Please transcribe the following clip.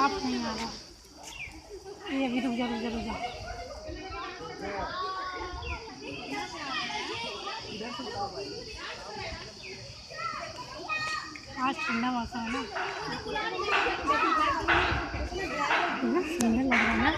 साफ नहीं आ रहा। ये अभी रुक जा रुक जा रुक जा। आज ठंडा मौसम है ना, कितना सुंदर लग रहा है ना।